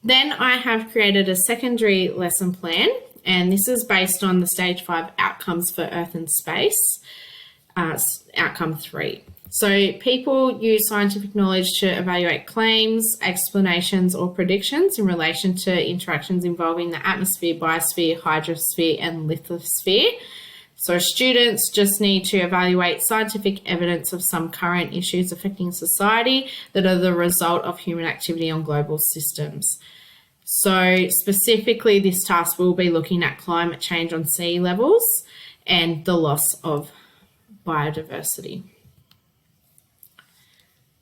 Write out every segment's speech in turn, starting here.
Then I have created a secondary lesson plan, and this is based on the Stage 5 outcomes for Earth and Space, outcome 3. So people use scientific knowledge to evaluate claims, explanations, or predictions in relation to interactions involving the atmosphere, biosphere, hydrosphere, and lithosphere. So students just need to evaluate scientific evidence of some current issues affecting society that are the result of human activity on global systems. So specifically, this task will be looking at climate change on sea levels and the loss of biodiversity.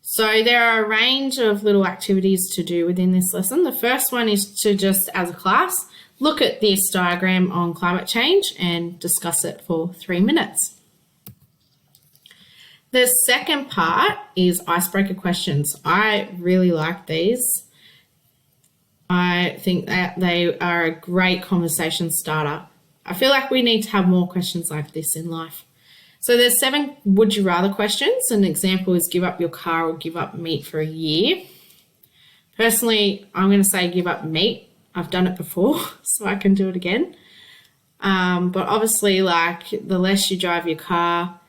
So there are a range of little activities to do within this lesson. The first one is to just, as a class, look at this diagram on climate change and discuss it for 3 minutes. The second part is icebreaker questions. I really like these. I think that they are a great conversation starter. I feel like we need to have more questions like this in life. So there's 7 would you rather questions. An example is give up your car or give up meat for a year. Personally, I'm going to say give up meat. I've done it before, so I can do it again. But obviously, like, the less you drive your car,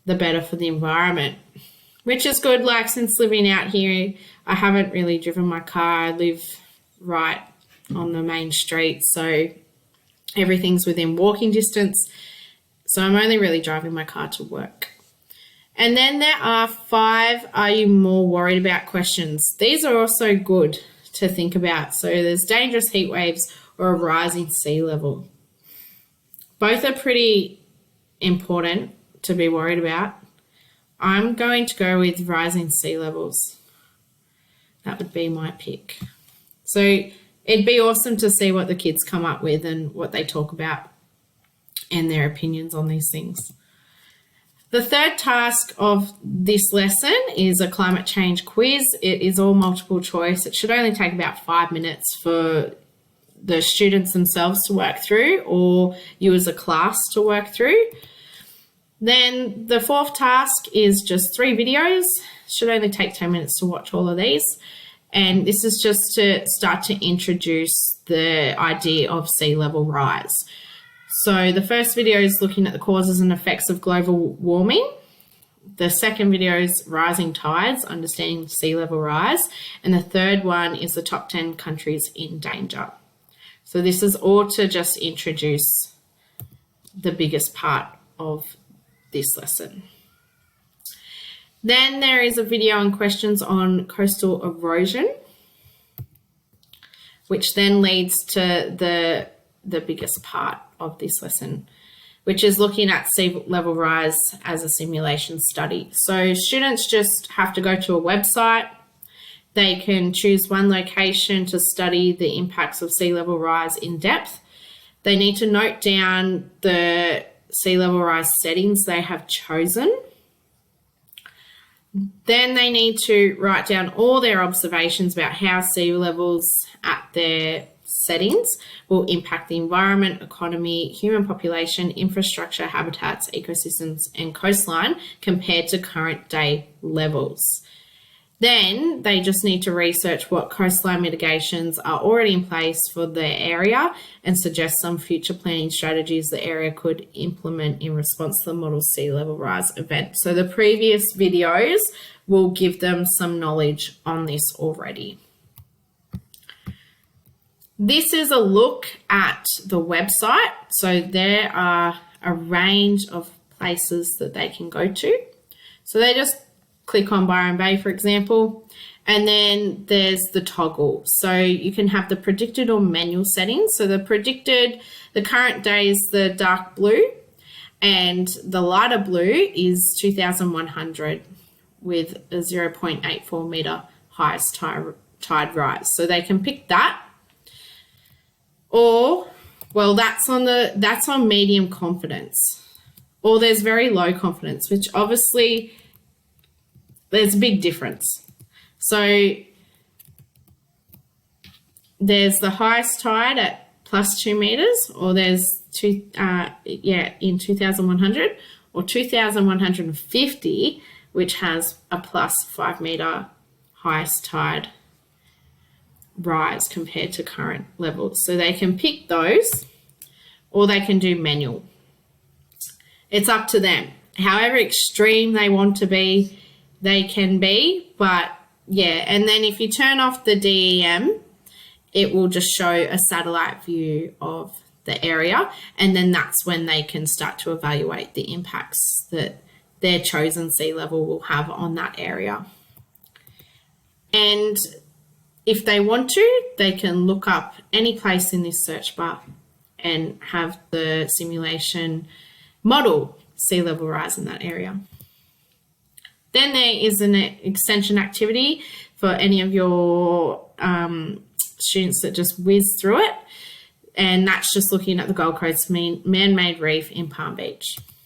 the better for the environment, which is good. Like, since living out here, I haven't really driven my car. I live right on the main street, so everything's within walking distance. So I'm only really driving my car to work. And then there are 5 are you more worried about questions. These are also good to think about. So there's dangerous heat waves or a rising sea level. Both are pretty important to be worried about. I'm going to go with rising sea levels. That would be my pick. So it'd be awesome to see what the kids come up with and what they talk about and their opinions on these things. The third task of this lesson is a climate change quiz. It is all multiple choice. It should only take about 5 minutes for the students themselves to work through, or you as a class to work through. Then the fourth task is just 3 videos. It should only take 10 minutes to watch all of these. And this is just to start to introduce the idea of sea level rise. So the first video is looking at the causes and effects of global warming. The second video is rising tides, understanding sea level rise. And the third one is the top 10 countries in danger. So this is all to just introduce the biggest part of this lesson. Then there is a video and questions on coastal erosion, which then leads to the biggest part of this lesson, which is looking at sea level rise as a simulation study. So students just have to go to a website. They can choose one location to study the impacts of sea level rise in depth. They need to note down the sea level rise settings they have chosen. Then they need to write down all their observations about how sea levels at their settings will impact the environment, economy, human population, infrastructure, habitats, ecosystems, and coastline compared to current day levels. Then they just need to research what coastline mitigations are already in place for their area and suggest some future planning strategies the area could implement in response to the model sea level rise event. So the previous videos will give them some knowledge on this already. This is a look at the website. So there are a range of places that they can go to. So they just click on Byron Bay, for example, and then there's the toggle. So you can have the predicted or manual settings. So the predicted, the current day is the dark blue, and the lighter blue is 2,100 with a 0.84 metre highest tide rise. So they can pick that. Or, well, that's on medium confidence. Or there's very low confidence, which obviously there's a big difference. So there's the highest tide at plus 2 metres, or there's in 2,100, or 2,150, which has a plus 5 metre highest tide rise compared to current levels. So they can pick those, or they can do manual. It's up to them. However extreme they want to be, they can be. But yeah, and then if you turn off the DEM, it will just show a satellite view of the area, and then that's when they can start to evaluate the impacts that their chosen sea level will have on that area. And if they want to, they can look up any place in this search bar and have the simulation model sea level rise in that area. Then there is an extension activity for any of your students that just whiz through it, and that's just looking at the Gold Coast man-made reef in Palm Beach.